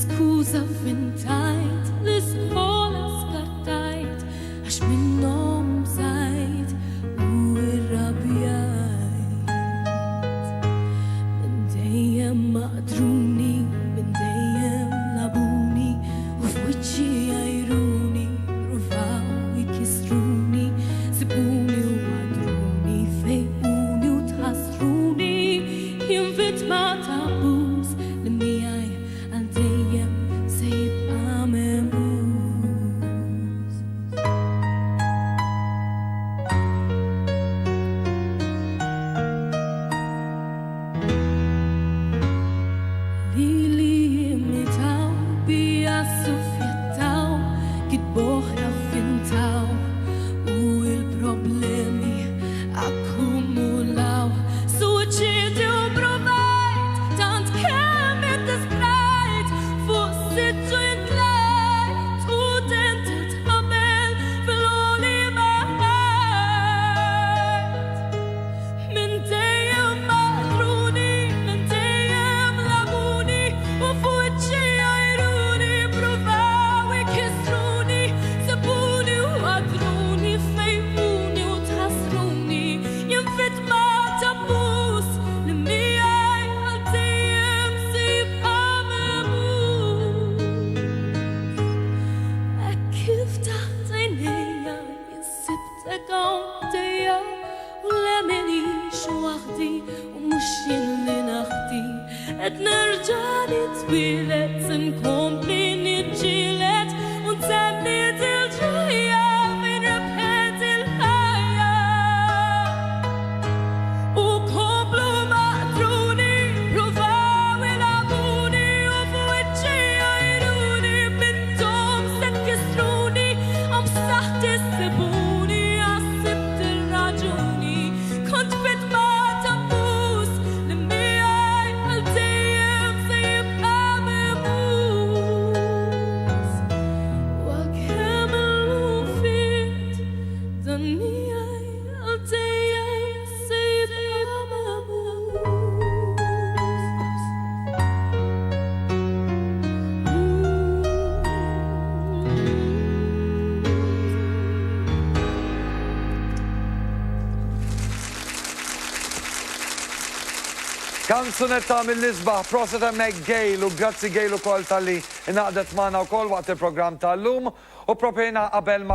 Skuża fintajt, l-iskola skartajt, għax minnom bżajt u irrabjajt. Min dejjem maqdruni, min dejjem labuni, u f'wiċċi jajruni, rufaw jkisruni, sibuni u għadruni, fejquni u tħassruni, jien vittma ta' abbuż li miegħi għal dejjem se jibqa' memuż. Lili jimitaw, bija suffjettaw, kitboħ raffintaw, u il-problemi akkumulaw. Suċidju provajt, tant kemm id-disprajt, fuq sittu jintlajt, u dent tħabel fil-għoli maħajt. Min dejjem maqruni, min dejjem labuni, u fuċċi jajruni, provaw ikisruni, sabuni u għadruni, fejquni u tħassruni, jien vittma ta' abbuż li miegħi għal dejjem se jibqa' memuż. Hekk kif taħt għajnejja jinsibtek hawn dejja, u lemenix waħdi u mhux jien li naħdi, qed nerġa' nitwieled se nkompli niġġieled u ntenni dil-ġejja fejn rebħet il-ħajja. U komplu maqtruni, provaw ilaguni, u f'wiċċi jajruni, mintom se tkisruni, għam saħti ssibuni, għassibt ir-raġuni. Kont vittma ta' abbuż li miegħi għal dejjem se jibqa' memuż. U għalkemm illum firt, dan miegħi għal dejjem se jibqa' memuż. Kanzunetta mill-isbaħ, proset hemmhekk Gail, u grazzi Gail ukoll tal-li inaqdet magħna wkoll waqt il-programm tal-lum, u propjena qabel ma